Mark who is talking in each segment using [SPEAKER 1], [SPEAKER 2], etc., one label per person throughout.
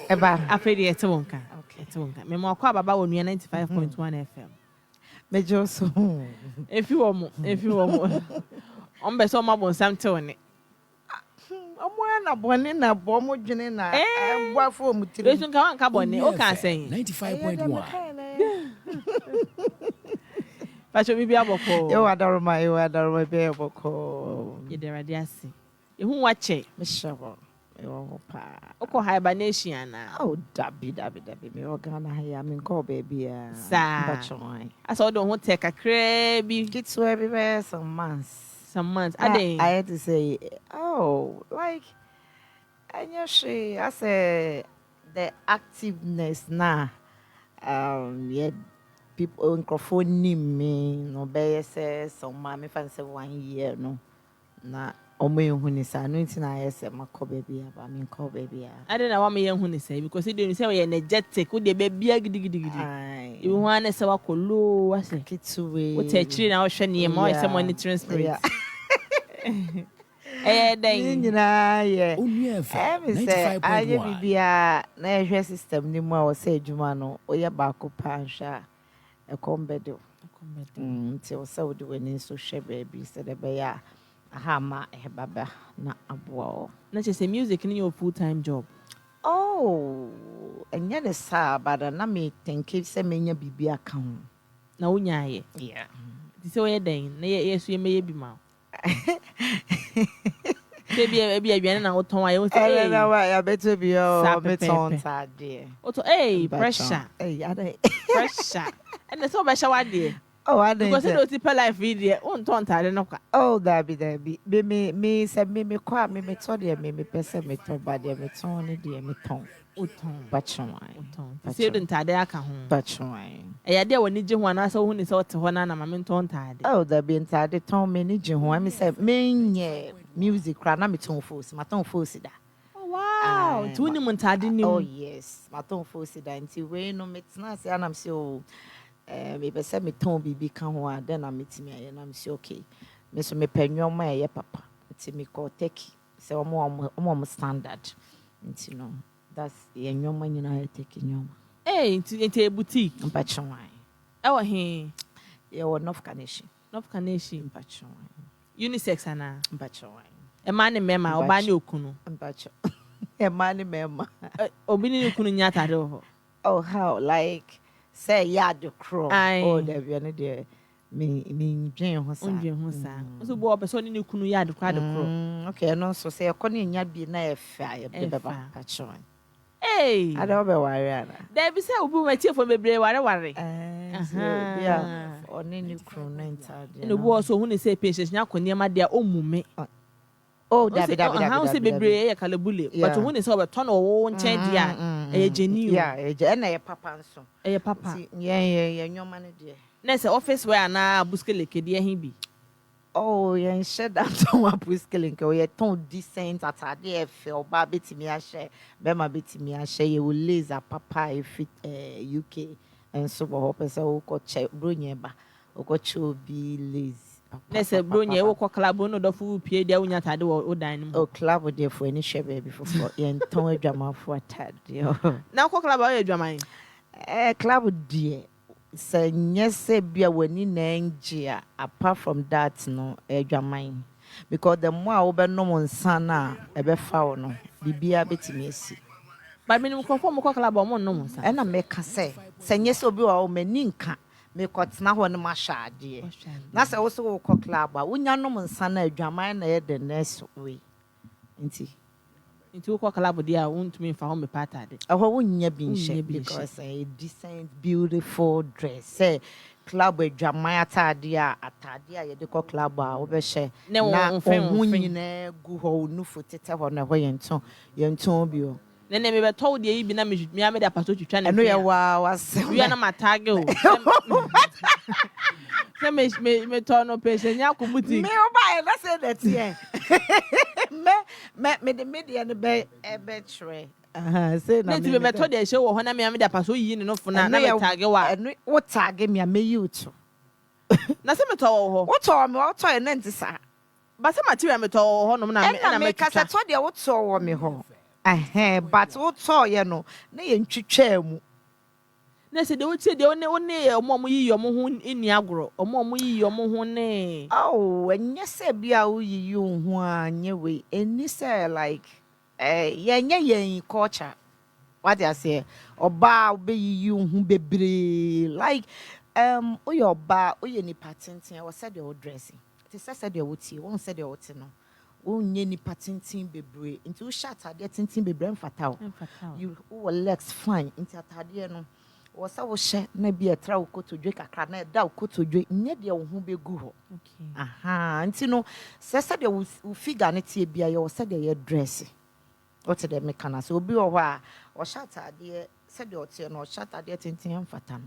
[SPEAKER 1] Eba.
[SPEAKER 2] Afedi etwonka. Okay. Etwonka. Me mo kwa baba Onua 95.1 FM.
[SPEAKER 1] Mejo so.
[SPEAKER 2] Efi wo mo. Ombe so ma bon sam te one.
[SPEAKER 1] Omo na bone na bo mo dwene na boafo mu tiri.
[SPEAKER 2] Besun ka wan ka bone o kan sen
[SPEAKER 3] 95.1.
[SPEAKER 2] Pacho mi bi aboko.
[SPEAKER 1] You adaroma be aboko.
[SPEAKER 2] Ye derade ase. Ehu wa che.
[SPEAKER 1] Me shawo. Yo pa.
[SPEAKER 2] Oko hibernation na.
[SPEAKER 1] Oh, dabi. Me organa ya me call baby ya.
[SPEAKER 2] Sa.
[SPEAKER 1] Bachoi.
[SPEAKER 2] Asa do ho te kakra bi.
[SPEAKER 1] Kids everywhere some months.
[SPEAKER 2] I
[SPEAKER 1] had to say, oh, like, I say the activeness now. Yeah, people in microphone me no be say some mommy fancy 1 year no. Na omo hu ni sa no ntina say makọ baby aba me call baby.
[SPEAKER 2] I don't know what me hu ni say because you say we energetic, we dey baby gidigidi. You want to say wa kolo wa say
[SPEAKER 1] kitwe.
[SPEAKER 2] What e chiri na wo hwe ne ma say monitoring spirit.
[SPEAKER 1] Then yeah.
[SPEAKER 3] Onua
[SPEAKER 1] say I
[SPEAKER 3] 95.1.
[SPEAKER 1] bibia na ehwe system ni mu a wo say adwuma no oye ba ko pansha e kombedo. Ti wo say wo de wani so hwe baby say de be ya aha ma baba na aboa.
[SPEAKER 2] Na say music ni your full-time job.
[SPEAKER 1] Oh, enya ne sa bada na me think say menya bibia ka ho.
[SPEAKER 2] Na wonya ye.
[SPEAKER 1] Yeah.
[SPEAKER 2] Ti say we den na ye so ye meye bi ma. Baby aduane na woton aye wo say
[SPEAKER 1] na wa ya beto bi o me ton ta de.
[SPEAKER 2] Oto pressure. Pressure. And so be shower de.
[SPEAKER 1] Oh, I didn't.
[SPEAKER 2] Because you don't life video. On ton ta de no kwa.
[SPEAKER 1] Oh, that be. Me say me kwa me to de me pese me to ba de me ton ne de me ton.
[SPEAKER 2] Oton.
[SPEAKER 1] Bachon.
[SPEAKER 2] Say don't ta de aka ho.
[SPEAKER 1] Bachon.
[SPEAKER 2] Ya de woni je ho na so hu ni se wote ho na na me ton ta de.
[SPEAKER 1] Oh, that be ta de ton me ni je ho. Me say me nye music kra na me ton force. Ma ton force da.
[SPEAKER 2] Oh wow. Tu ni mun ta de ni.
[SPEAKER 1] Oh yes. Ma ton force da nti we no me tena say anam say oh me pese me ton bibi kan ho a then na metimi aye na me say okay. Me so me panwom ma ye papa. Nti me ko take say omo standard. Nti no. That's the nyoma nyina I take nyoma.
[SPEAKER 2] Nti boutique.
[SPEAKER 1] Mpachon.
[SPEAKER 2] Ewo he.
[SPEAKER 1] Ye wo North Carnation. Mpachon.
[SPEAKER 2] Unisex ana.
[SPEAKER 1] Mpachon.
[SPEAKER 2] E ma ne mema oba ne okunu.
[SPEAKER 1] Mpachon. E ma ne mema.
[SPEAKER 2] Obi ne okunu nyata de ho.
[SPEAKER 1] Oh how like say ya the crow. Oh there be any there. Me dwen ho sa.
[SPEAKER 2] Ndwen ho sa. So bo obeso ne okunu ya de kwa de crow.
[SPEAKER 1] Okay no so say ko ne nya bi na e fa ye be baba pachon.
[SPEAKER 2] I
[SPEAKER 1] don't be worried.
[SPEAKER 2] There be say obi mati for bebre ware.
[SPEAKER 1] Yeah. Oni ni crew na intade.
[SPEAKER 2] No bo so hu ne say Patience Nyarko niam dia omume.
[SPEAKER 1] Oh, dabi.
[SPEAKER 2] How say bebre e kalabule. But hu ne say obeto na wo nchen dia. E geniu.
[SPEAKER 1] Yeah, e na ye papa nso.
[SPEAKER 2] E papa.
[SPEAKER 1] Yeah, nyoma ne de.
[SPEAKER 2] Na say office wear na buskele ke de hin bi.
[SPEAKER 1] Oh, yeah, share that ton apuskele nke o ye ton decent atade e fe oba betimi a share. Be ma betimi a share ye wo laser papa e fit UK. And so bo pese wo ko che bronye ba. Wo ko che obi lazy.
[SPEAKER 2] Na say bronye wo ko club no do fu pie dia unya atade wo dan mu.
[SPEAKER 1] Oh, club dey for any share baby for ye ton adwama for atade.
[SPEAKER 2] Na ko club wo adwaman.
[SPEAKER 1] Club dey. Say nyese bia wani na engia apart from that no adwaman because the more obenom nsa na ebefa wo no bibia betimi asi
[SPEAKER 2] ba minimum conform ko club o mo nom nsa
[SPEAKER 1] na meka say nyese obi wa o mani nka me kotena ho ne ma hwade na say wo so wo ko club a wonya nom nsa na adwaman na ye the next way nti
[SPEAKER 2] wo club dia wontumi fa ho me patade
[SPEAKER 1] aho wonya bi nhye because a decent beautiful dress say club adwaman atade a ye de ko club a wo be hye na wo nyina gu ho nufu tete ho na ho yenton bi o
[SPEAKER 2] nene me be to de bi na me ame da paso twitwa na
[SPEAKER 1] eno ye wa se
[SPEAKER 2] wi na matage o me to no Patience Nyarko boutique
[SPEAKER 1] me o ba na say that here me the media ne be tre say na
[SPEAKER 2] me be to de show wo na me ame da paso yi ne no funa na me tage wa
[SPEAKER 1] eno wo tage me me you to
[SPEAKER 2] na se me to wo
[SPEAKER 1] wo to me wo to e na ntisa
[SPEAKER 2] ba se material me to ho no na me
[SPEAKER 1] ka se to de wo to wo me ho But what saw you know, nay and chichemu.
[SPEAKER 2] Nessa, they would say the only a mom your moon in Yagro, or mom your mohone.
[SPEAKER 1] Oh, and yes, be a you one your way, and you say like, yeah, culture. What I say, or bow be you who be like, your bar, any patent, I was said your dressing. It is said your wood, won't say your no. Only any patenting be brave into shatter, getting be brain fatal. You who legs fine into a tadiano. Was I was share, maybe a trout coat to drink a carnet, thou coat to drink, near the who be good.
[SPEAKER 2] Okay.
[SPEAKER 1] Aha, and you know, says that you figure it be a said your dressing. What the mechanics will be or shatter, dear, said your tin or shatter, dear tinting fatam.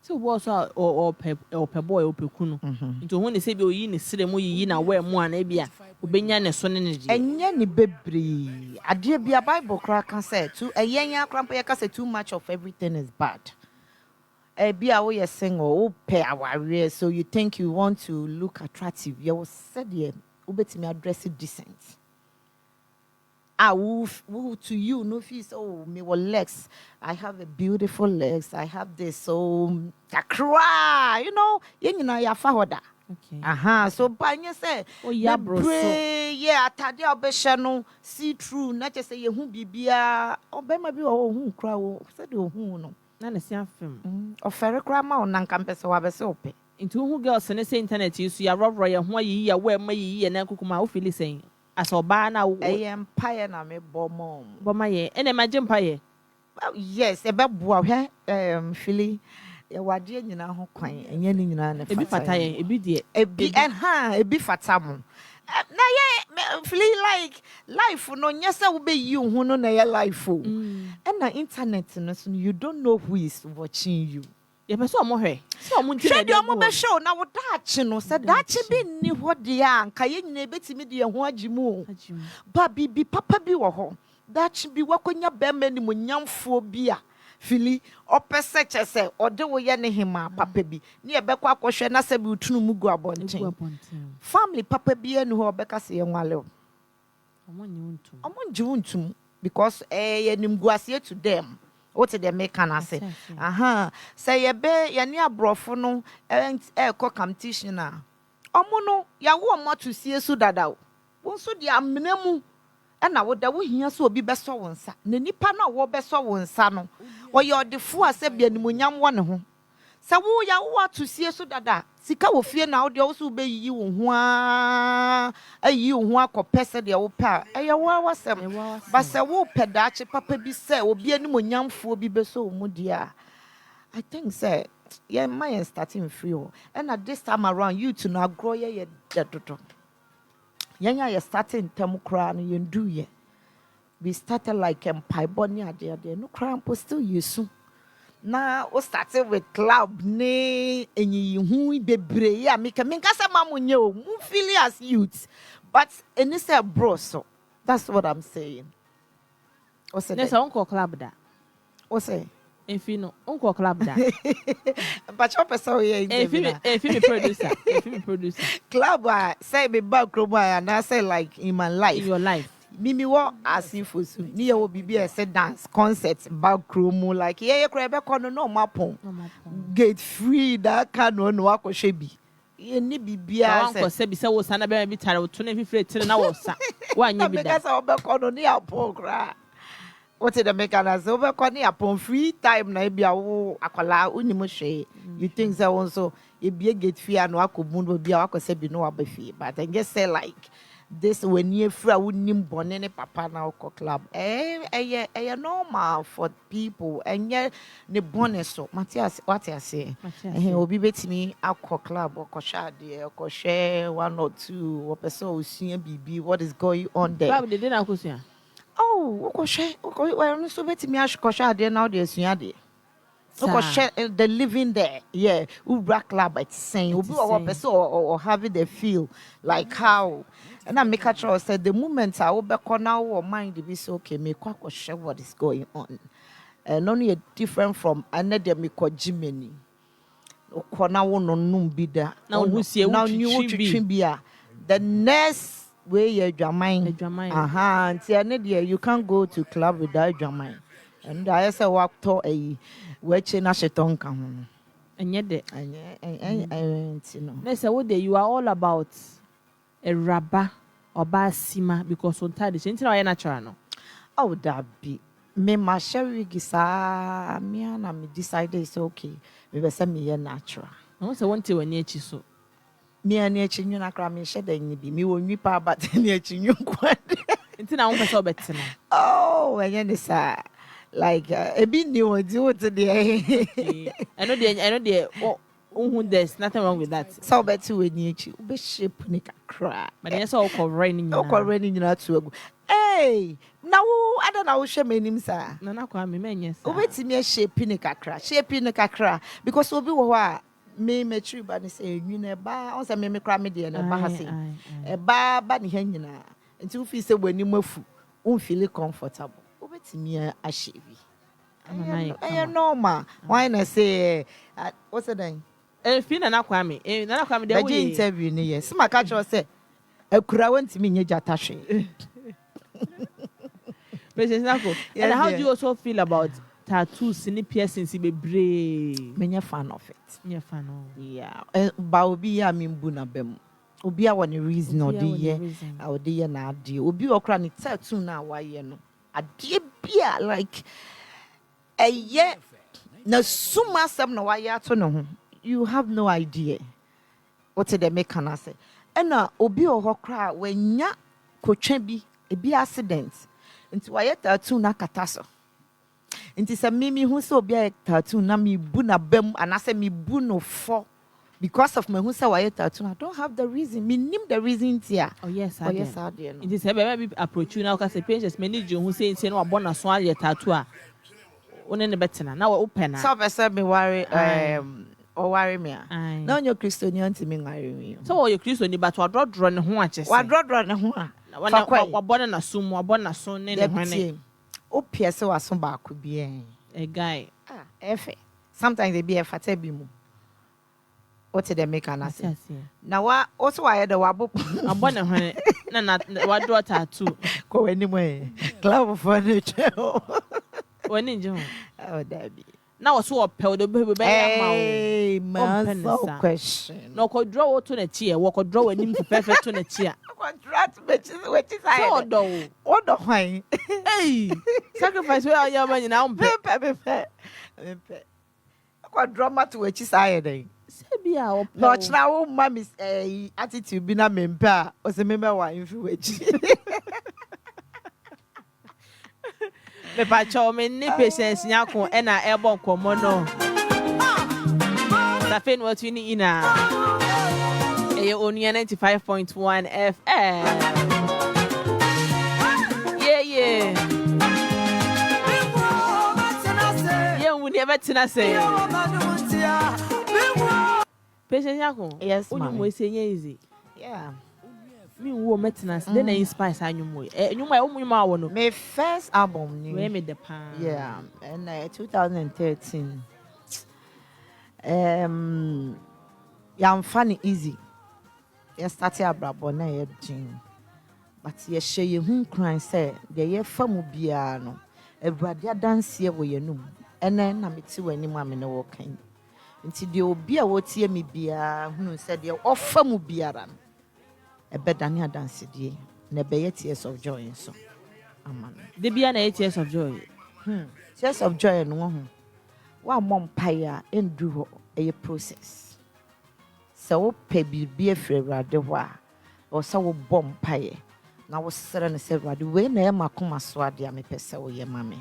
[SPEAKER 2] So was or per boy or pecuno. Into when they say you're in a cinema, you know where one abia, Ubenya and son energy.
[SPEAKER 1] And yenny baby, a dear be a Bible crack and said to a young crampy, I say too much of everything is bad. A be a way a sing or pay our so you think you want to look attractive. You was said, yeah, ubet me address it decent. I will to you, no fees. Oh, me well legs. I have a beautiful legs. I have this. So, I cry. You know, you know, ya fahoda.
[SPEAKER 2] Okay.
[SPEAKER 1] So, Banya say,
[SPEAKER 2] oh, yeah, bro.
[SPEAKER 1] Yeah, Tadia Beshano, see through, not just say, you who be beer, or Bema be or who cry, said you who no.
[SPEAKER 2] None is young film.
[SPEAKER 1] Or Ferry Grandma or Nancampes or Abesope.
[SPEAKER 2] Into who girls and the internet, you see a rob roy and why ye are where may and Uncle Philly saying. As or by now,
[SPEAKER 1] I am pie and I'm a bomb.
[SPEAKER 2] But my and imagine pie.
[SPEAKER 1] Yes, a babu, Philly. Your dear, you know, quite and yenning and
[SPEAKER 2] a bit fatay, a bit dear,
[SPEAKER 1] a bit and a bit fatam. Now, feel like life, no, yes, I will be you who know your life. And the internet, you don't know who is watching you.
[SPEAKER 2] Yeah, but so more hey. So I'm
[SPEAKER 1] Trade your mobile show now with that, you know, said that you be ni what the young, Kayin nebeti me the wajimu. Baby be papa be wo. That should be working your bemeni mun young phobia. Philly, or per such as say, or do we any him, papa be near Becqua question as a butunu mugu abon. Family papa be and who Becca say, young wallow. I'm on June too, because a nimguasia to them. What did they make can say? Say a bear, ya near brofono, and a competition. Omono, ya want to see a sudadao. Won't so dear minemu. And I would that we hear so be best so once. Nipa no wo best so once, no. Or you're the fool, I said, be a munyam one home. So who ya want to see a sudada? Sika will fear now, they also be you, a you who are compessed the old pair. A was some, but so wo pedache papa be said, will be any munyam fool be so mudia. I think, sir, yeah, my starting free. And at this time around, you to now grow ye dead. Yanya you starting temukra no you do ye. We started like pie bonny idea there. No cramp was still use. Now we started with club ne and you who be brave. Yeah, make a mamu nyo, feel as youths. But and it's a bro, so that's what I'm saying. What's
[SPEAKER 2] there's uncle club that.
[SPEAKER 1] What's say?
[SPEAKER 2] If you know, uncle club that.
[SPEAKER 1] But your person here
[SPEAKER 2] if you producer.
[SPEAKER 1] Club say me back and I say like in my life.
[SPEAKER 2] In your life.
[SPEAKER 1] Mimi wa asking for so near will be a set dance concert back room like yeah crab no mapon. Gate free that can no wako shebi. Ye ni bibia
[SPEAKER 2] uncle say be say wo sana be tare wo to na fifre tire na wo sa. Wa nya bi da.
[SPEAKER 1] Because obeko no near program. What did the mechanics over corny upon free time? Na be a akola unimoshe. You think that also it be a gate fee and wako mundo be a wako se be no abefi. But I just say like this when you free unim bonene papa na wako club. Normal for people and yet the bonus so Matthias what I say. He will be betting me alcohol club or koshade or share 1 or 2 or person who see BB what is going on there.
[SPEAKER 2] Club they didn't akusia.
[SPEAKER 1] Oh, well, so bet me I should share there now. There's the living there, yeah. Who black club at saying, who person or having the feel like how, and I make a choice. Said the moment I will back on now or mind to be so okay. Me quite share what is going on, and only a different from another me called Jimmy. Okona wono num bida.
[SPEAKER 2] Now who see
[SPEAKER 1] now new to be the next where you Jamaican. Aha, you can't go to club without Jamaican. And I say walk to a watching a shetonka.
[SPEAKER 2] And yet,
[SPEAKER 1] you know.
[SPEAKER 2] they say, what you are all about a rubber or basima because on time it's natural. No?
[SPEAKER 1] Oh, that be. Me ma sherry gisa me and me decided it's okay. Me be say me natural.
[SPEAKER 2] I say one thing when you so.
[SPEAKER 1] Me and you na kra me share den bi me won nipa but ne achinyu kwade.
[SPEAKER 2] Nti na won pese obetena.
[SPEAKER 1] Oh, enye ne sa. Like ebi ni won di what dey.
[SPEAKER 2] I know there there's nothing wrong with that.
[SPEAKER 1] So betu we ni achi. Ube shape ni kakra.
[SPEAKER 2] But then so cover ni nyina.
[SPEAKER 1] Cover ni nyina to agu. Hey, na wo ada na wo hwe manim sa.
[SPEAKER 2] Na na kwa me menye sa.
[SPEAKER 1] Obeti me shape ni kakra. Shape ni kakra because obi wo ho a me metri ba ne say nwina ba on say me kra me de na ba ha say e ba ne ha nyina nti wo fi say boni mafu wo feel comfortable obetimi a shebi eh normal why na say what's the name
[SPEAKER 2] fi na kwa me na kwa me de wo
[SPEAKER 1] interview ne yes ma ka cho say akura wantimi nya jata hwe
[SPEAKER 2] Patience Nyarko. And how do you also feel about tattoos in the piercings be brave?
[SPEAKER 1] Me fan of it.
[SPEAKER 2] Me fan of.
[SPEAKER 1] Yeah. Ba obi ya mimbu na bem. Obi a woni reason odi ye. Odi ye na adi. Obi okra ni tattoo na wa ye no. Adi bia like ye na suma sem na wa ye ato no ho. You have no idea. What the make can say. Ena obi ohokra wenya kotwa bi ebi accident. Nti wa ye tattoo na kataso. Nti se mimi hu se obi a tattoo na mi bu na bem anase mi bu no for because of me hu se wa tattoo I don't have the reason me nim the reason tia.
[SPEAKER 2] Oh yes
[SPEAKER 1] I
[SPEAKER 2] no. Nti se be approach you na ka se Patience manage hu se nti na wa bona so a tattoo a one ne betena na wa open na.
[SPEAKER 1] So be say me worry o worry me a. Na onyo Christian nti me worry me.
[SPEAKER 2] So wa you Christian but wa drodro ne ho a chese.
[SPEAKER 1] Wa drodro ne ho a.
[SPEAKER 2] Wa bona na so mu wa bona so ne ne hwane.
[SPEAKER 1] O piese waso ba ko bi
[SPEAKER 2] a guy
[SPEAKER 1] efe sometimes they be a fata bi mu what they make an answer na wa also wa the wa bo
[SPEAKER 2] abona hwane na wa do tattoo
[SPEAKER 1] ko wani mo club furniture
[SPEAKER 2] wani nje ho
[SPEAKER 1] oh that be
[SPEAKER 2] na wo so wo pe do be
[SPEAKER 1] ma so question
[SPEAKER 2] no ko draw wo to na chi e wo ko draw wani perfect to na chi a
[SPEAKER 1] contract which is I odo hwan
[SPEAKER 2] hey sacrifice we are man na umpe
[SPEAKER 1] ko drama to which is I then
[SPEAKER 2] se bia wo
[SPEAKER 1] no chna wo mami attitude bi na mempe a o se membe wa infi which
[SPEAKER 2] me pa cho me ni Patience Nyarko e na ebo nkomo no ta fe no tuni ina Onua 95.1 FM. Yeah. Yeah, we never say. Patience Nyarko.
[SPEAKER 1] Yes, ma'am.
[SPEAKER 2] Only say easy.
[SPEAKER 1] Yeah.
[SPEAKER 2] Me wo metena say then inspire anyum we. Anyum I omuma wo no.
[SPEAKER 1] My first album ni.
[SPEAKER 2] We me the pan.
[SPEAKER 1] Yeah, and 2013. Yeah, funny easy. You started abrabo na ye din but ye hye ye hu kran say de ye famu bia no Awurade adanse wo ye num ene na meti wani mu amene wo kan nti de obi a wotie me bia hunu say de ofamu biara no ebedane adanse de na be ye tears of joy so aman
[SPEAKER 2] de bia na tears of joy
[SPEAKER 1] tears of joy no ho wa mom paya endu ho eye process so pe bibia frewrade ho a o sa wo bom paye na wo sere ne se wrade we na e makoma so ade a me pese wo ye mame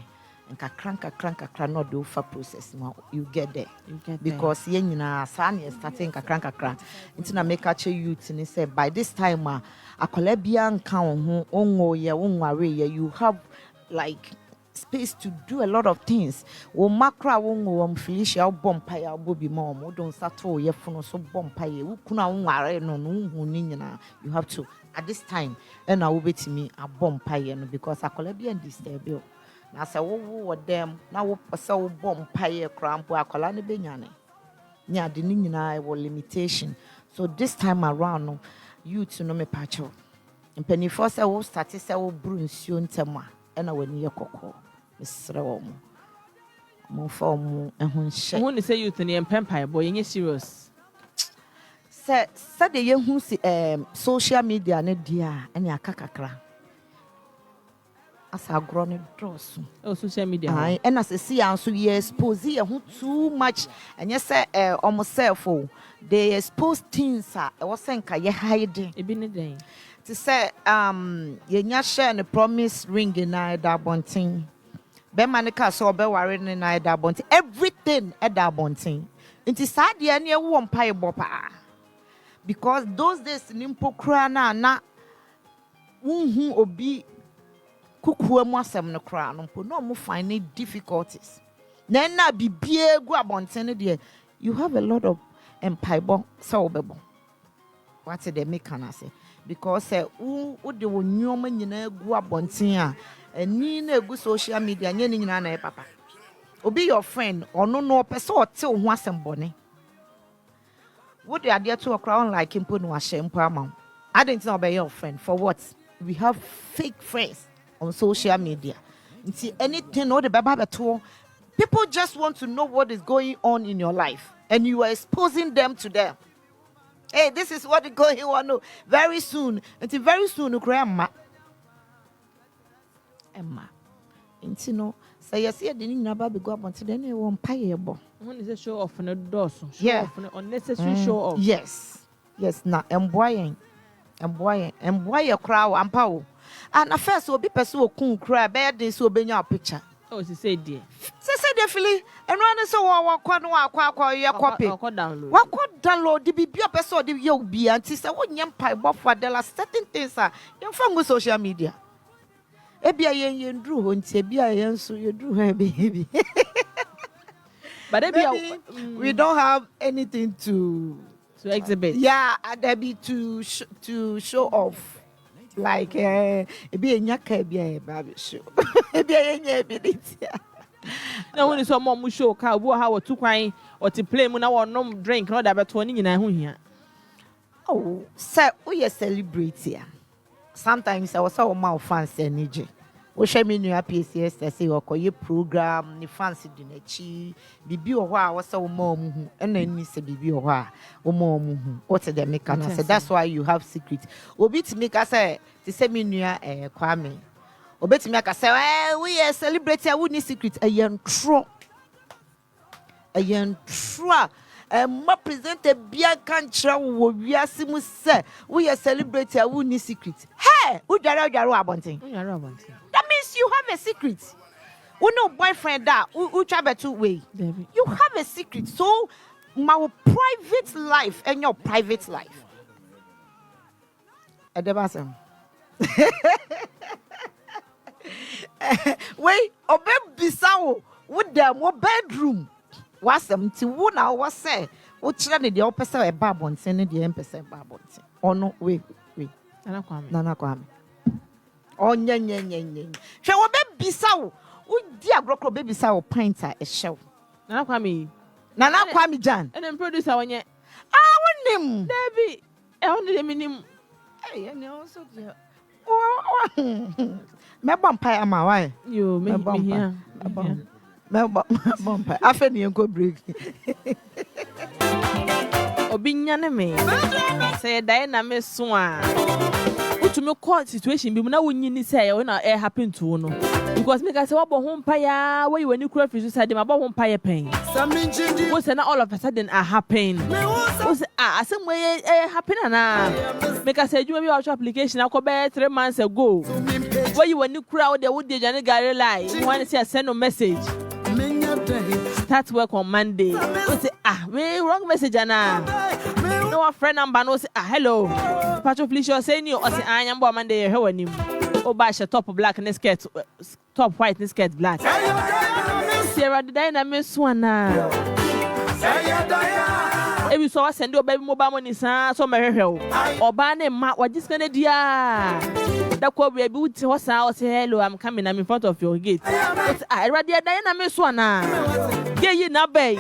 [SPEAKER 1] nkakra no do fa process no you get there because ye nyina sa na starting nkakra into na make a youth ni say by this time akola bia nka wo ho onwo ye wonware ye you have like space to do a lot of things. Wo makra wo Felicia Osei obobi ma o don sato ye funo so bompaye wo kuna wonware no hu ni nyina you have to at this time and na wo betimi abompaye no because akola bi and disturb you na say wo dem na wo pese wo bompaye krampo akola ne benyane nya de ni nyina wo limitation so this time around no youth no me pacho Mpanifo say wo start say wo bru nsuo ntema na wani ye kokko mesre wo mo fa mo ehun hye
[SPEAKER 2] who say youth ne empire boy yenye serious
[SPEAKER 1] say de ye hu si social media ne dia ene akakakra asa agro ne dross
[SPEAKER 2] social media
[SPEAKER 1] ai ena se si anso ye expose ye hu too much enye say self they expose things e wo senka ye hide
[SPEAKER 2] e bi ne den
[SPEAKER 1] to say ye nya share ne promise ring na da bontin be manika so be ware ne na da bontin everything e da bontin nti sad ye ne wo mpa ebo pa because those days nimpo kra na wonhu obi kukuwa mu asem no kra no mpo no mo find difficulties na bibie gu abontin de you have a lot of empire so bebo what they make can say because who de wonyoma nyina gu abontin a ani na gu social media nya ni nyina na e papa obi your friend ono no pese o te ho asem bone wo de ade to okra on like mpo no ahye mpo ama I didn't know about your friend for what we have fake friends on social media nti anything no de baba beto people just want to know what is going on in your life and you are exposing them to them. Hey, this is what is going on. No, very soon. Until very soon, grandma. Emma. Until no, say yes, you didn't know about go up until then you won't pay a bo.
[SPEAKER 2] When is a show off on a door?
[SPEAKER 1] Yeah,
[SPEAKER 2] off unnecessary show off.
[SPEAKER 1] Yes, now emboying a crowd and power. And at first, will be pursue cool cry bad this will be your picture.
[SPEAKER 2] Oh, she said, dear.
[SPEAKER 1] Say, definitely, and run so walk your copy. What download the be a person of you be and sister what young pipe for the last certain things are young from social media. Ebia yen drew and Tebia yen so you drew her baby.
[SPEAKER 2] But
[SPEAKER 1] we don't have anything to
[SPEAKER 2] exhibit.
[SPEAKER 1] Yeah, there be to show off. Like be a nyaka be a baby show. Be a evidence.
[SPEAKER 2] No one is some more show car how to crying or to play when I no drink not about 20 in a here.
[SPEAKER 1] Oh, sir, we celebrate here. Sometimes I was so mal fancy energy. We share me new PCS to say or your program, the fancy dinner chi, bibi or why was so mom, and then miss a bibi or why, or mom, what the make and I said that's why you have secret. Obi to make us say to send me new Kwame. Obi to make us say, we are celebrating a wooden secret, a young true. Ma present a beer country we are simu say we are celebrating a wooden secret. Hey, who jaro abonting? That means you have a secret. We no boyfriend that who travel two way. You have a secret. So my private life and your private life. Adebasem. Wait, obe bisawo with them what bedroom. Was them to one hour say, what children the opposite a babon sending the emphasis babons. Oh no, wait. Nana Kwame. Oh, yen. Shall we be so? Oh, dear Grocko baby sour pinter a show.
[SPEAKER 2] Nana Kwame
[SPEAKER 1] Jan.
[SPEAKER 2] And then producer on yet.
[SPEAKER 1] I want him.
[SPEAKER 2] Debbie, I only the minimum.
[SPEAKER 1] Hey, and also dear. Oh, my bumpire, am I? Why?
[SPEAKER 2] You make me here.
[SPEAKER 1] Bumper. I feel you go break.
[SPEAKER 2] Obinyane me. Say Diana me swan. To me court situation be na wonyi ni say when it happen to no. Because me say what home paya where you when you cry for suicide them about home paya pain. What say na all of a sudden are happen. What say some way happen na. Make say you maybe your application I be 3 months ago. Where you when you cry the would the Johnny Gary lie. You want to say send a message. Start work on Monday. We say we wrong message ana. No a friend number no say hello. Patcho Felicia Osei ni o say I am born Monday he wanim. O ba she top black and skirt top white and skirt black. Sarah the dynamic one na. Ebi so send o baby mobile money san so me hwehwe o. Oba na ma wa just na dia. That ko baby wuti ho san o say hello I'm coming I'm in front of your gate. I ready the dynamic one na. Ge yi na bay.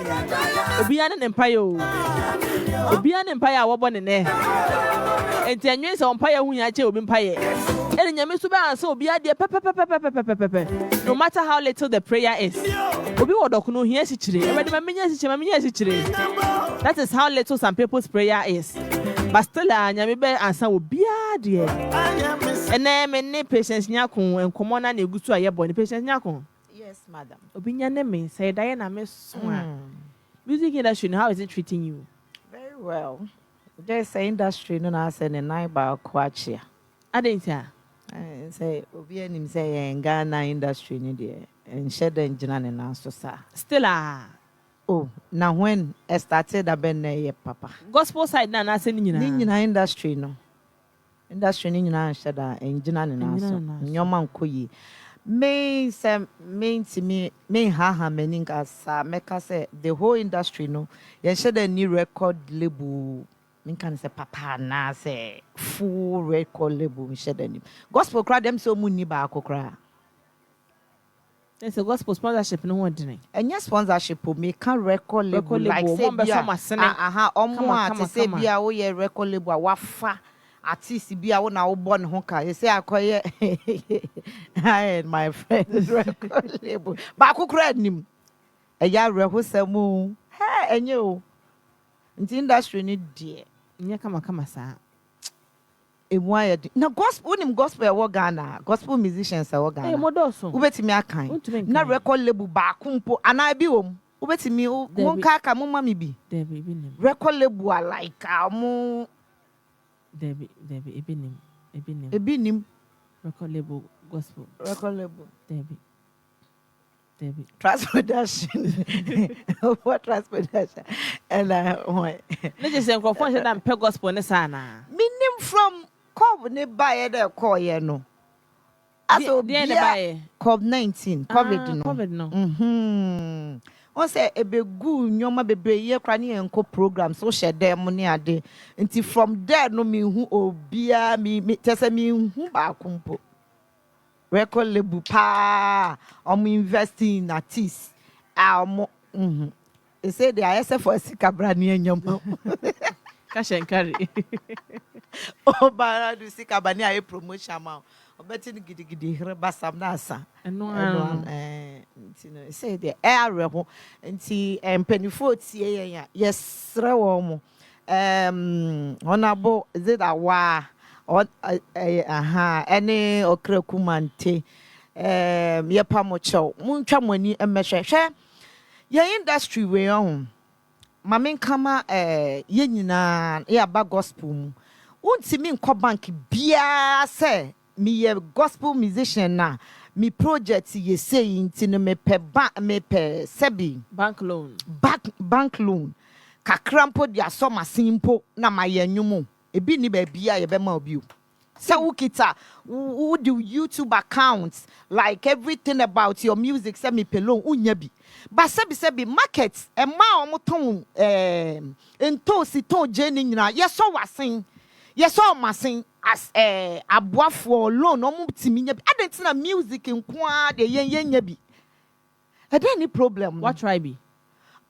[SPEAKER 2] Obi an empire o. Obi an empire wo born ne. enti anwen se on paye hu ya che obi paye ene nyame so be ansa obi ade pepepepepepepepe no matter how little the prayer is obi wodoko no hia sichire ewede ma menya sichire that is how little some people's prayer is but still nyame be ansa obi ade ene me ne Patience Nyarko enkomo na egusu aye bo ne Patience Nyarko.
[SPEAKER 1] Yes, madam.
[SPEAKER 2] Obi nyane me say da na me so a music industry, how is it treating you?
[SPEAKER 1] Very well. Just say industry no na say ne nine ba kwachia.
[SPEAKER 2] Adentia.
[SPEAKER 1] Say obi enim say en Ghana industry ni de en shede engina ne na so sa.
[SPEAKER 2] Still
[SPEAKER 1] Oh, now when I started aben ye papa.
[SPEAKER 2] Gospel side na say ni
[SPEAKER 1] nyina industry no. Industry ni nyina sheda engina ne na so. Nyoma nkoyi. Me say me ha meninga sa meka say the whole industry no ye sheda ni record label me can say papa na say full record label me sheda ni gospel crowd them so mu ni ba akokra.
[SPEAKER 2] There's a gospel sponsorship no one doing.
[SPEAKER 1] And yes, sponsorship me can record label like say Onua to say bia wo ye record label wafa artist bia wo na wo born ho ka you say akoye hi my friend record label ba akokra nim eya reho samu he enye o nti industry ni die
[SPEAKER 2] nya kama sa
[SPEAKER 1] na gospel unim gospel wo Ghana gospel musicians wo Ghana
[SPEAKER 2] modoso
[SPEAKER 1] ubetimi akan na record label ba kumpo ana bi wom ubetimi won ka mo mami bi record label like mo ebinim
[SPEAKER 2] record label gospel
[SPEAKER 1] record label
[SPEAKER 2] Debbie
[SPEAKER 1] transportation what transportation and why
[SPEAKER 2] let's just say confirm that pe gospel ne sana
[SPEAKER 1] minim from COVID ne buy the call ye no aso bia COVID no on say ebegu nyoma bebre ye kra ne enko program so she dem ne ade nti from there no me hu obia me tese me hu ba kumpo record label pa investing in artists they say they are SF for sikabra ne nyoma
[SPEAKER 2] cash and carry
[SPEAKER 1] oh bara do sikabra ne aye promotion ma obeti ni gidigidi here basam na asa
[SPEAKER 2] eno
[SPEAKER 1] nti no say the area ho nti empenifo tie yen ya yesre wo mo honorable is it awa ene okrekumante ye pamocho muntwa mani emehwehwe ye industry we on mamen kama ye nyina ye aba gospel mu untimi nko bank bia se me ye gospel musician na me project ye say nti no me pe sebi
[SPEAKER 2] bank loan
[SPEAKER 1] kakrampo dia so masimpo na mayenwumu ebi ni ba bia ye be ma obi so ukita who do YouTube accounts like everything about your music say me pelon unya bi but sebi market e ma omoton entosi ton jeni nyina ye so wasen ye so masen as aboafo loan omutimi nya bi adentina music nko a de yen bi e dey any problem
[SPEAKER 2] what try be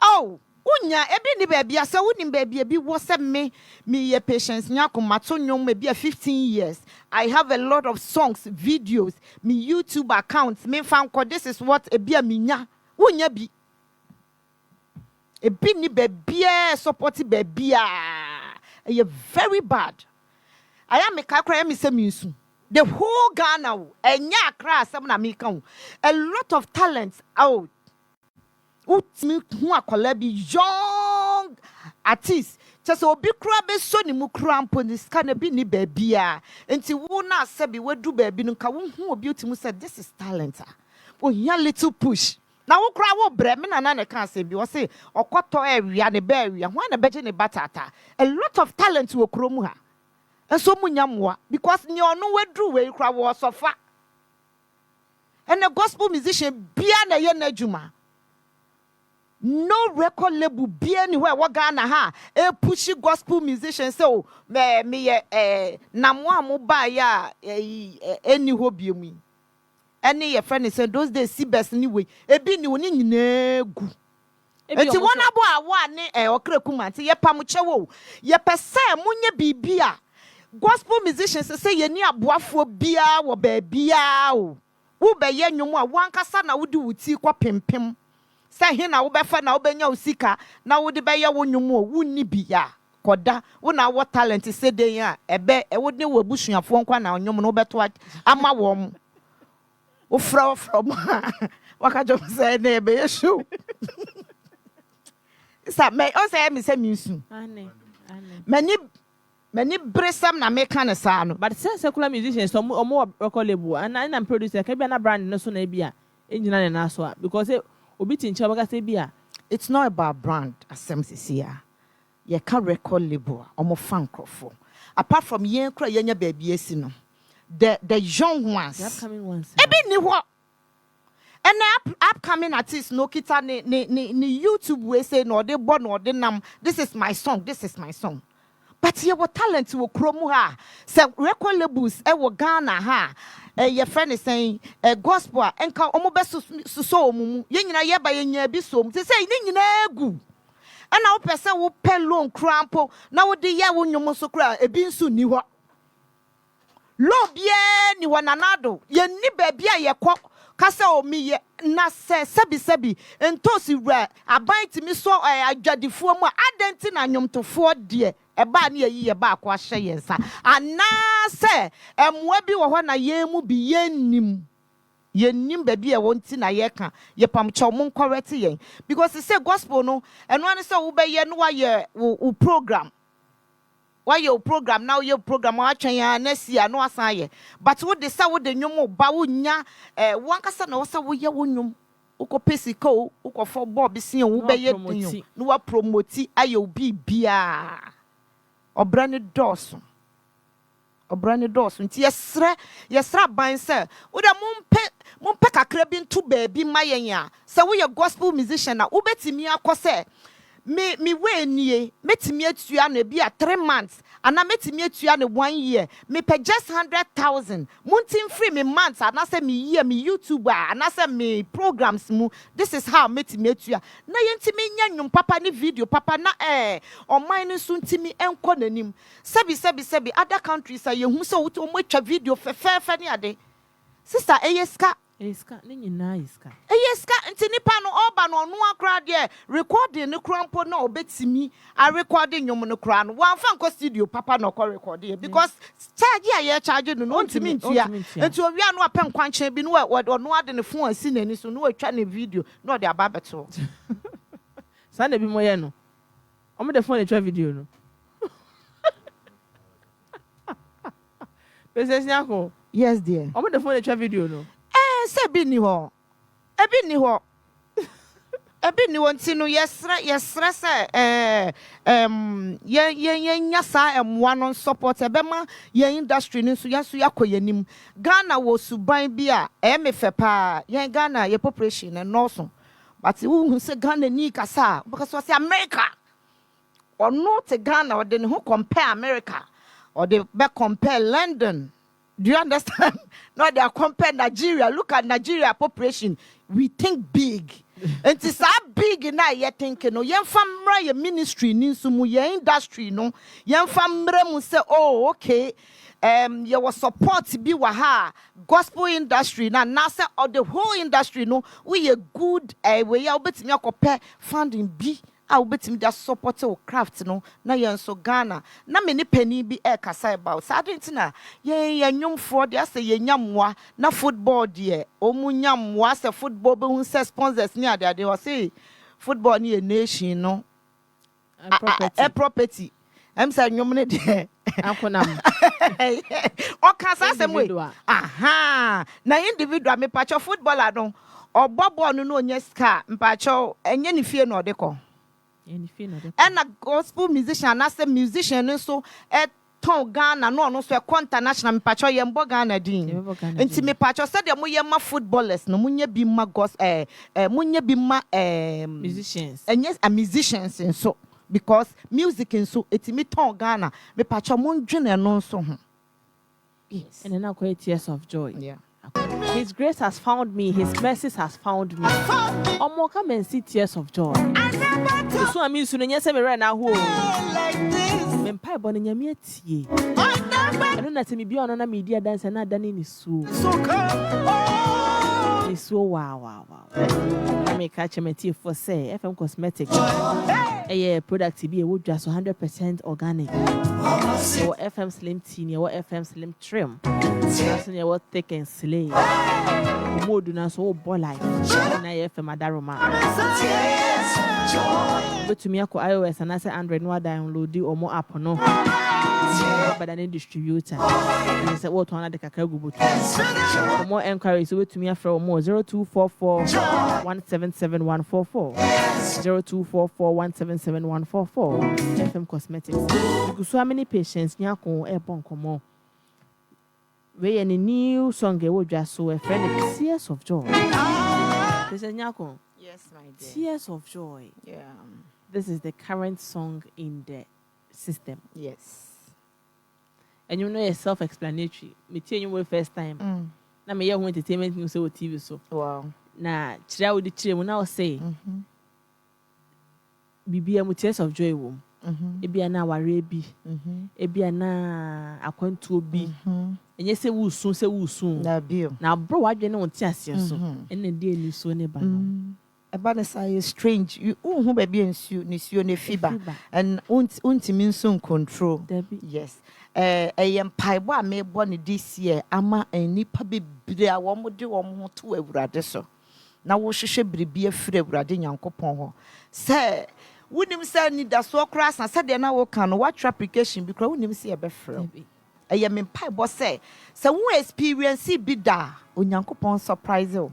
[SPEAKER 1] oh unya ebi ni baby asa unim baby ebi wo se me ye Patience Nyarko mato nyom me be 15 years I have a lot of songs videos me YouTube accounts me fan ko this is what ebiaminya unya bi ebi ni baby support baby you very bad I am me kakra me se minsu the whole Ghana enya akra asem na me kan a lot of talents out utmi hu akola bi young artist just obi kura be so ni mu kura ampo ni ska na bi ni baabia enti wo na asabi wadu baabi no ka wo hu obi utimu say this is talent wo hia little push na wo kura wo bre me na ka asabi wo say okoto awia ne ba awia ho na beje ne batata a lot of talent wo kuro mu ha enso mu nyamwa because ni onu wadu we kura wo sofa and a gospel musician bia na ye na adwuma no record label be anywhere what Ghana ha pushy gospel musicians so me namwa mo ba ya any hobby mu any your friend say those days see best anyway e bi ni oni nyina gu enti wona bo awa ne okrekumante ye pam chewo ye pese munye bibia gospel musicians say ye ni aboafo bia wo ba bia o. Wo be ye nwom a wankasa na wo di wuti kwa pempem. Say he na wo be fa na wo benya usika na wo de be ye wo nwom o wunni bia. Koda wo na wo talent say den a ebe e wo de wo abusuafo nkwa na nwom no beto ama wo mo. Wo from waka jo say na ebe ye show. Sa me o say me say minsu. Ane. Many bresam na make kind of sound. But
[SPEAKER 2] secular musicians, some more record label, and I'm producer, can be a brand no sooner be a engineer and aswa because obit in Chabaga say beer. It's
[SPEAKER 1] not about brand as MCC. You can record label or more fan for. Apart from yen cry yenya baby no. The young ones.
[SPEAKER 2] The upcoming ones.
[SPEAKER 1] Ebe ni what? And the upcoming artists no kita ni YouTube we say no they born or they nam. This is my song. This is my song. But your talent will chromo ha. Say record labels wo Ghana ha. Your friend is saying gospel enka omo be so mumu. Ye nyina ye ba ye nya bi so. Say ni nyina egu. Ana wo pese wo pe loan crampo na wo de ye wo nwom so kra ebi nso ni ho. Lo bie ni wananado. Ye ni ba bia ye kọ kasa omi ye na sebi entosi re aban timi so adwadifo mu adenti na nwomtofo de eba na yi ye ba akwa hye yensa ana se emwa bi wo ho na ye mu bi yennim ba bi e wonti na ye ka ye pamcho mo correct yen because he say gospel no eno an say wo be ye no wa ye wo program. Why your program now your program atwen ya na sia no asan ye but wo de sa wo de nwom ba wo nya wankasa na wo sa wo ye wo nwom uko pesiko uko for bob sin wo be ye nwom no wa promote ayo bibia obrane doso nti yesra ban se wo de mompe kakra bi nto ba bi mayen a se wo ye gospel musician na wo betimi akose me we nie metimi atua na bi a 3 months ana metimi atua na 1 year me pay just 100,000 muntin free me months ana say me year me YouTuber ana say me programs mu this is how metimi atua na yentimi nya nwum papa ni video papa na online nso ntimi enko nanim sebi other countries are yehu so wo mo atwa video fefe ni ade sister eyeska
[SPEAKER 2] ni nyina iska.
[SPEAKER 1] Eyeska nti nipa no oba no Onua kra de recording ne krampo na obetimi a recording nyom no kra no wan fa nko studio papa no ko recording because charge ya ye charge no ntimi ntia nti owia no apem kwankye bi no Onua de ne phone asi nani so no atwa ne video no de ababeto
[SPEAKER 2] sande bi moye no omo de phone atwa video no Patience Nyarko.
[SPEAKER 1] Yes dear.
[SPEAKER 2] Omo de phone atwa video no
[SPEAKER 1] se bi ni ho ebi ni wonti no yesra se ye nya sa emwa no support ebema ye industry ni so yaso yakoyanim Ghana wo suban bi a me fe pa ye Ghana ye population na no but who say Ghana ni kasa because we say America or not Ghana or then who compare America or they be compare London. Do you understand? No, they are comparing Nigeria. Look at Nigeria population. We think big. And it's so big now you thinking no. Yen famra your ministry ninsumu your industry no. Yen famra mu say oh okay. Your support be waha gospel industry na say or the whole industry no. We a good we ya obetimi akopɛ funding bi. I will bet him just support our craft no na yen so Ghana na me ni penny bi kasa about so adentina yen nyom for dey say yen nyamwa na football dey omu nyamwa say football be hu say sponsors ni ade dey say football ni a nation no a property say nyom ne dey
[SPEAKER 2] akonam
[SPEAKER 1] o kasa say we aha na individual me pacho footballer no obobọ no onye ska mpacho enye ni fie no odeko and a gospel musician as a musician so ton Ghana no so a international pacho yembo Ghana din enti me pacho said mo yema footballers no munye bi ma munye bi ma
[SPEAKER 2] musicians
[SPEAKER 1] and yes a musicians and so because music and so etimi ton Ghana me pacho mon dwene no so ho yes
[SPEAKER 2] and now quite tears of joy.
[SPEAKER 1] Yeah.
[SPEAKER 2] His grace has found me. His mercies has found me. Omo, come and see tears of joy. So I mean, soon yes, me right now. Mempa born nyame atie. I don't know to me be on a media dance and not done in his soul. It's so wow. I make catch a tea for say FM Cosmetics. A product to be a wood just 100% organic. Or FM Slim Tea, or FM Slim Trim. That's what thick and slay. More do not so boy life. I FM Adaroma. But to me, I iOS and I say Android, no download or more app or no. But any distributor. And it's what one of the Kakago. For more enquiries, wait to me for more 0244 177 144. 0244 177 144. FM Cosmetics. Because so many patients, Nyarko, Airpon, come we any new song we just so a friend Tears of Joy. This is Nyarko.
[SPEAKER 1] Yes, my dear.
[SPEAKER 2] Tears of Joy.
[SPEAKER 1] Yeah.
[SPEAKER 2] This is the current song in the system.
[SPEAKER 1] Yes.
[SPEAKER 2] And you know it's self-explanatory. Me tell you first time. Na me hear entertainment news on TV so.
[SPEAKER 1] Wow.
[SPEAKER 2] Na chira wo di chire mo na o say. Bibia mu Tears of Joy wo. Ebia na aware bi. Ebia na akwantuo bi. Enye se wusun.
[SPEAKER 1] Na bio.
[SPEAKER 2] Na bro wadwe ne wonte ase so. Ene de ni so ne ba no.
[SPEAKER 1] Eba na say strange. You who baby nsuo ne fiba. And untimi nso control. Yes. Paibo a mebo ne this year ama enipa bebre a wo mo de wo ho to awurade so. Na wo hwehwe biribi afiri awurade Nyankopɔn ho. Say wunim say ni da so cross na say de na wo kan no what application bi kra wunim say e be frɛ. Paibo say wo experience bi da Onyankopɔn surprise o.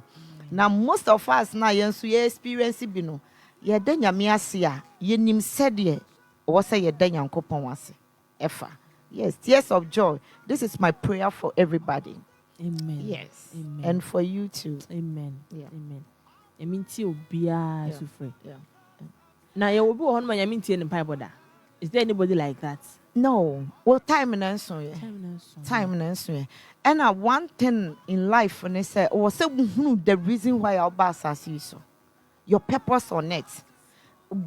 [SPEAKER 1] Na most of us na yenso ye experience bi no. Ye da nyame ase a yenim sɛde wo say ye da Nyankopɔn ase. Efa. Yes, Tears of Joy. This is my prayer for everybody.
[SPEAKER 2] Amen.
[SPEAKER 1] Yes.
[SPEAKER 2] Amen.
[SPEAKER 1] And for you too.
[SPEAKER 2] Amen.
[SPEAKER 1] Yeah.
[SPEAKER 2] Amen. Eminti obia sufre.
[SPEAKER 1] Yeah.
[SPEAKER 2] Now you will be on my Yaminti in Bible. Is there anybody like that?
[SPEAKER 1] No. Well, time and answer. Time and answer. And one thing in life when they say, oh, say the reason why our boss as you so. Your purpose on it.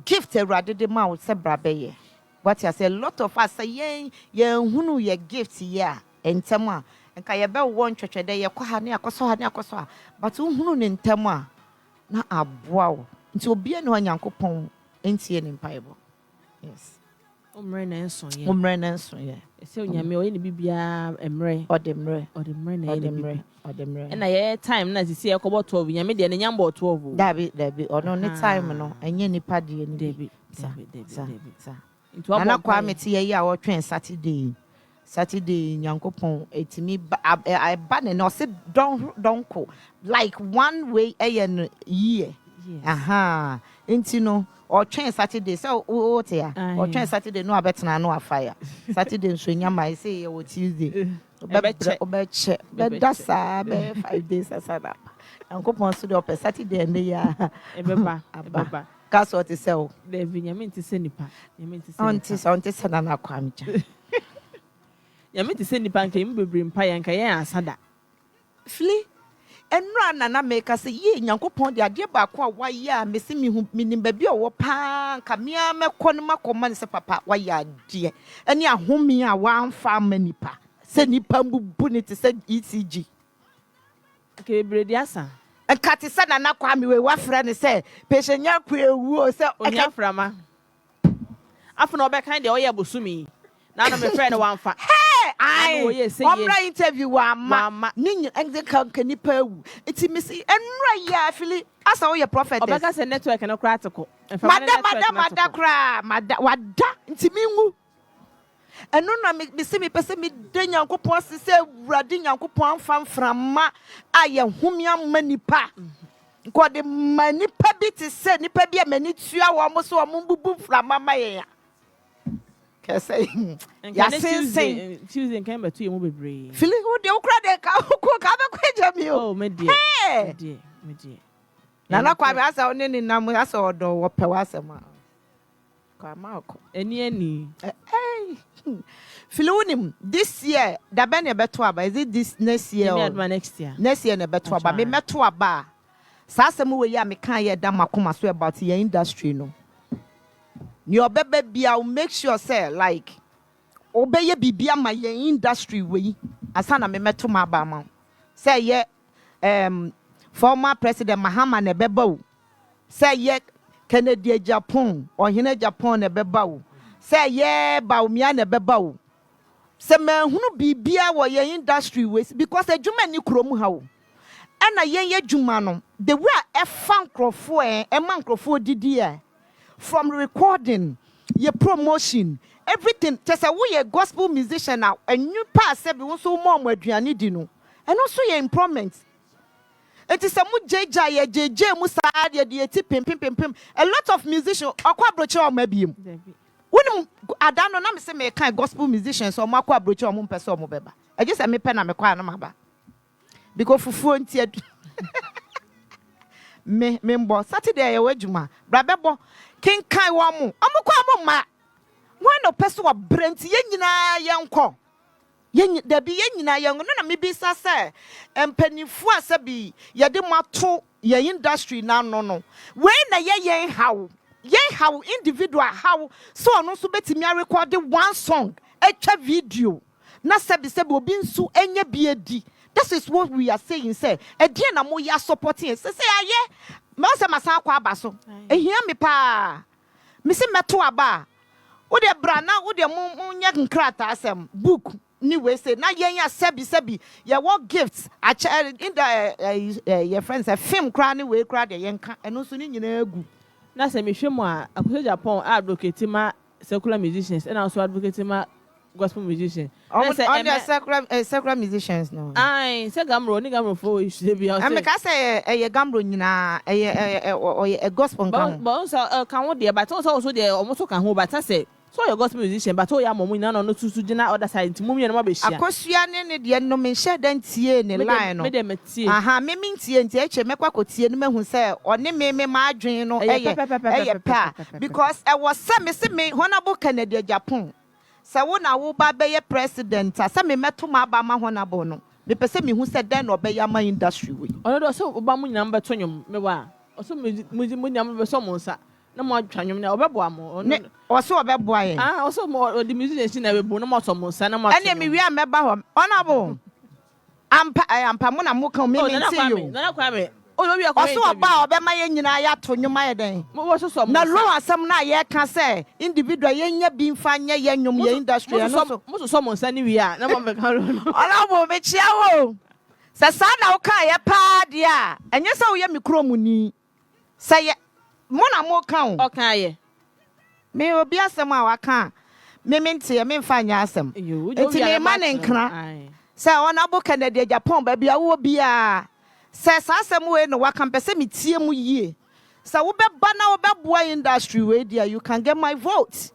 [SPEAKER 1] Gift a rather the mouth say brabe. What I say, a lot of us say, ye hunu ye gifts yeah, and tema, and Kayabel one church a day, Yakohania, but hunu in tema, na a wow, into be no yanko pong, ain't see in Bible. Yes.
[SPEAKER 2] Umrenenso,
[SPEAKER 1] yeah.
[SPEAKER 2] So, Yamio, any bibia, emre,
[SPEAKER 1] or the mre,
[SPEAKER 2] and I time as you see a couple 12, Yamidi and Yambo 12.
[SPEAKER 1] That be, or no time, no, and any paddy and
[SPEAKER 2] David.
[SPEAKER 1] Nana Kwame tia ya wo twen Saturday Nyankopon etimi I ban no say don't ko like one way a year. Aha enti no or twen Saturday so o te ya or twen Saturday no abetena no afire Saturday nso nyama say ye wo Tuesday obeche that's 5 days asada Nyankopon so de Saturday and ya
[SPEAKER 2] ebeba
[SPEAKER 1] That's what they say.
[SPEAKER 2] They Yamin to send nipa.
[SPEAKER 1] Auntie Sanana Kwamcha.
[SPEAKER 2] Yamin to send nipa came bring pie and Kaya Sada.
[SPEAKER 1] Flee and run and I make us say, ye, Yankopon, the idea back why ya missing me who meaning baby or pan, Camia, me conma command papa, why ya dear. And ya home me a one farm nipa. Send nipa bunny to send ECG.
[SPEAKER 2] Okay, Brediasa.
[SPEAKER 1] And Catisa and Nakwami, we what friend say, Patience Nyarko, who say,
[SPEAKER 2] okay, Frama. After no back kind of Oya Busumi. Now I'm a friend one fa.
[SPEAKER 1] Hey, I interview Mama, Nin and the Canipo. It's Missy and Raya, Philip. I saw your prophet.
[SPEAKER 2] Because a network and a critical.
[SPEAKER 1] Madam, what da, into me. And no, me see me person me den Yankopon say radin Yankopon from ma aye humia manipa. God the manipa bi te say nipa bi mani tua wo mo so mo bubu from mama ye. Ke say ya
[SPEAKER 2] Tuesday can be to you mo bebre.
[SPEAKER 1] Feeling who dey okra dey ka be kwaja mi o.
[SPEAKER 2] Oh me dear.
[SPEAKER 1] Nana kwa be asa oni ni nam asa odo wo pe wa asema. Kwa ma ko.
[SPEAKER 2] Any.
[SPEAKER 1] Filunim this year da ben e beto aba is it this next year or
[SPEAKER 2] next year
[SPEAKER 1] ne beto aba me meto aba sa asem we ya me kan ye da makoma so about your industry no your bebe bia will make sure say like obeye bibia ma yen industry we asana me meto ma ba ma say ye former president Mahama ne beba wo say ye Kennedy Japan or hine Japan ne beba wo say ye Baumia ne beba wo say me hunu bibia wo yen industry we because adwuma ni krom ha wo ena yen ye dwuma no the way e fan crofo e man crofo didi from recording your promotion everything just a we a gospel musician now and you pass every one so more aduane di no and also your employment it is a mu JJ mu saa de ti pim a lot of musicians akwa broche o mabiem woni adano na me say me kan gospel musicians o makwa broche o mu pese o mu beba e just me pe na me kwa na maba because fufuo ntia me mbo Saturday ye wadwuma bra bebo kin kai wo mu amukwa mu ma when no person wa brent ye nyina yenko ye da bi ye nyina yengo no na me bi sa se empanifu asabi ye de mato ye industry na no we na ye yen how individual how so no so betimi record one song etwa video na sabi obi nsu enye bi edi. This is what we are saying say edie na mo ya supporting say aye ma se masan kwa abaso ehia me pa me se meto aba wo de bra na wo de mo nya nkrata asem book ni we say na yen ya sebi ya what gifts in the your friends a film kra ni we kra de yen ka eno so ni nyina agu
[SPEAKER 2] na se me hwemu a akoso Japan advocate ma secular musicians and also advocate ma gospel musicians.
[SPEAKER 1] On the secular musicians no.
[SPEAKER 2] Aye, say gamro ni gamro for you should be.
[SPEAKER 1] I make say a gamro nyina a gospel kan.
[SPEAKER 2] But so kan wo dey but also dey almost kan ho but say so your gospel musician but o ya momu nyina no tutu gina other side ntimu me no ma be hia.
[SPEAKER 1] Akosua ne de no me hye dan tie ne line no.
[SPEAKER 2] Me de metie.
[SPEAKER 1] Aha me tie ntie eche mekwa kotie no mahu say one me ma adwen no eye pa because I was say me honorable Kennedy Japan. Sa wo na wo ba be president asa me meto ma ba ma honorable no me pese me hu se den no be ya ma industry we
[SPEAKER 2] ono do so ba mu nyam beto nyom me wa oso mu nyam be so mo nsa na mo atwa nyom na obeboa mo
[SPEAKER 1] ne oso obeboa ye
[SPEAKER 2] oso mo the musician na bebu na mo so mo nsa na mo
[SPEAKER 1] ene me wi ameba ho honorable ampa mo na mo kan me nti yo
[SPEAKER 2] na kwa me
[SPEAKER 1] oso oba obema ye nyina ya to nyoma ye den na lo asem na ye ka say individual ye nya bi mfa nya ye nyom ye industry no so
[SPEAKER 2] mo so mo nsa ni wi a na mo be ka ro
[SPEAKER 1] honorable me chia wo sa na wo ka ye pa dia enye sa wo ye mikro mu ni say ye mo na mo kan
[SPEAKER 2] o kan ye
[SPEAKER 1] me obi asem a wa kan me ntie me mfa nya asem enti me ma ne nkra say honorable Kennedy Japan ba bia wo bia says asem we no waka pese me tie mu yie sa wo be ba na wo be boa industry we dia you can get my vote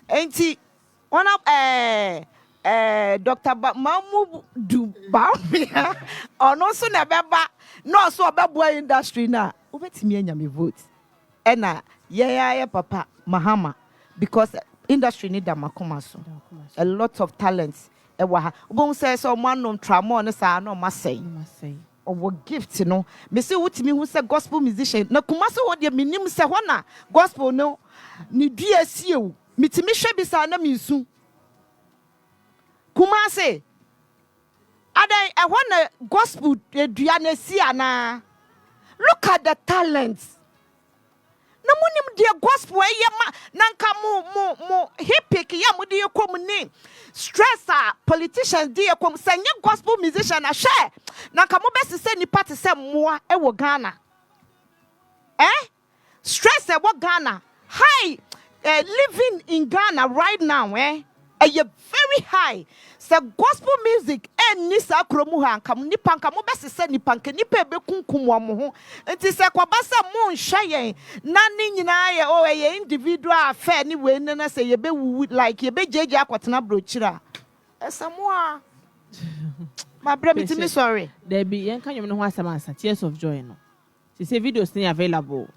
[SPEAKER 1] enti one of Dr. Mamu du ba ono so na be ba no so be boa industry na wo betimi anya me vote ena ye papa Mahama because industry need makoma so a lot of talents ewa obo say so man no tramo ne sa no masai owo gift no me say wutimi hu say gospel musician na kuma so wo de minim say hona gospel no ni dua siew mitimi hwe bi sa na minsu kuma say adai hona gospel dua na si ana look at the talents na munim de gospel ye ma nanka mo hippic ya mo de kom ni stress politicians de kom sanye gospel musician na hwe nanka mo best say nipa te say moa e wo Ghana stress e wo Ghana high living in Ghana right now very high say gospel music ni sa kromu ha nka nipa nka mo best say nipa nka nipa be kunkum wo mo ho enti say kwa basa mo nhwe yen na ni nyina ye individual affair ni we na say ye be like ye be jeje akwotena brochira esamoa my brother me sorry
[SPEAKER 2] there be yen kan yom no ho asama Tears of Joy no say videos ni available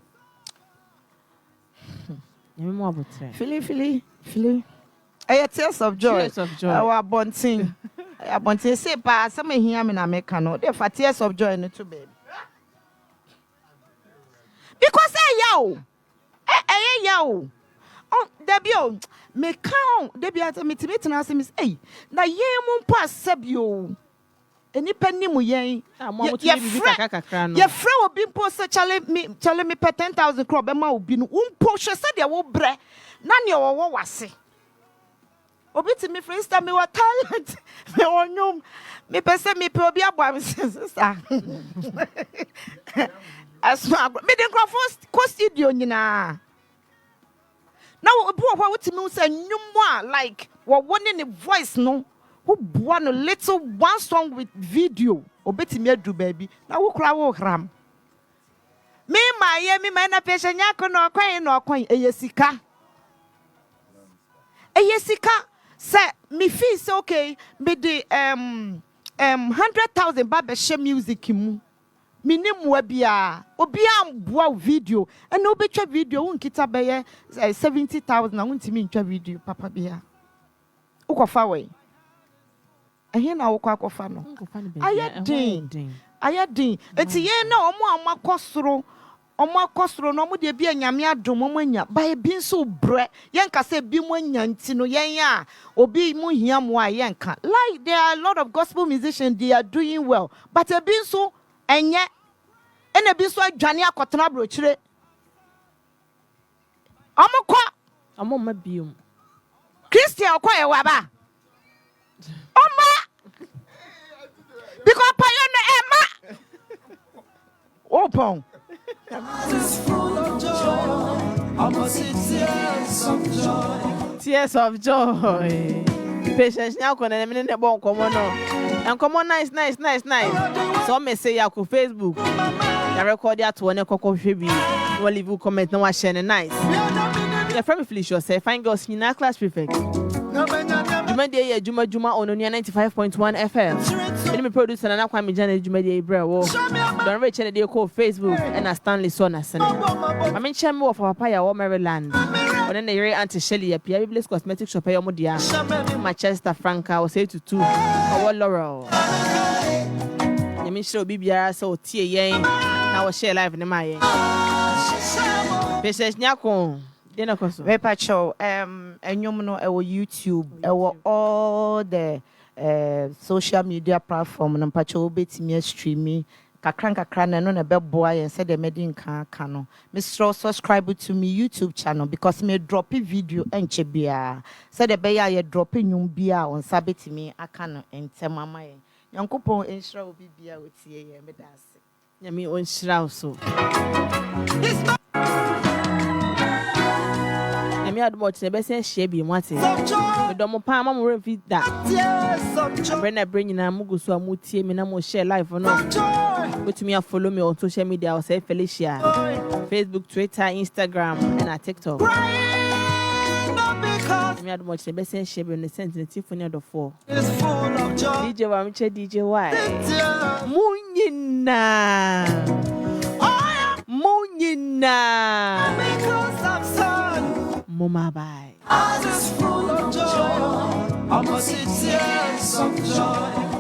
[SPEAKER 2] yemi mo abotre
[SPEAKER 1] Philly Tears of Joy our bonting abonte say pa some hia me na make no dey for Tears of Joy no to baby because yawo oh Debio me count Debia me to ask me hey na ye mo pa sabio eni penni mu yen ye frɛ obi mpo se chale me pay 10,000 crop be ma obi no umpo hwe se de wo bre na ne wo wase obi ti me for instance me wa talent me wonyum me pese me pe obi abo sister asma me den crofo ko studio nyina now obi wo ti me say nyum like wo woni ne voice no who one little one song with video obeti me adu baby na wo kura wo hram me my na Patience Nyarko no kwan eyesika say me feel say okay me the 100,000 ba be share music mu me ni mu bia obi amboa video and no betwa video unkita be 70,000 na untimi ntwa video papa bia ukofa we ehia na wokwa akofa no ayadin enti ye na omo akosoro no omo de bia nyame adom omo anya ba e bi nso bre yen ka se bi mo anya nti no yen a obi mo hia mo a yen ka like there are a lot of gospel musicians they are doing well but e bi nso enye ena bi nso adwane akotena brochire omo
[SPEAKER 2] ma biom
[SPEAKER 1] Christian kwa ye wa ba Oma because payo no Emma Opon
[SPEAKER 2] tears of joy Patience Nyarko na me ne bon komo no en komo nice so me say ya ko Facebook ya record ya to ne kokko hwe bi no leave comment na wa share ne nice ya from Felicia Osei fine girls nyina class prefect Jumadi ya Adwuma Onua 95.1 FM. Any producer na kwa me jana Jumadi Ibra wo. Don reach na dey call Facebook and a Stanley Sona sene. I mean chem wo for papa ya wo Maryland. One na yere Auntie Shelly ya Pia Bliss Cosmetic Shop ya mo dia. Manchester Franca was 822. Our Laurel. Yemi show bibia so tie yen na wo share live ne ma yen. Patience Nyarko Dena koso.
[SPEAKER 1] Repacho enyum no ewo YouTube ewo all the social media platform no pacho obetimi streaming kakran na no na beboa yen say the medin kan no. Mr. subscribe to me YouTube channel because me drop video enche bia. Say the beya ye drop nyum bia on sabetimi aka no entem ama yen. Yankopon enhira obi bia otie ye medase.
[SPEAKER 2] Nyame onhira so. Me admo tene be se hye bi mwate me do mo pa ma mo refi da brenda bringina muguso amutie me na mo share live no betumi a follow me on social media or say Felicia Facebook Twitter Instagram and TikTok me admo tene be se hye bi ne sensitive for the 4 DJ wa mche DJ Y munyina Mama bye. I just full of joy. I must see tears of joy.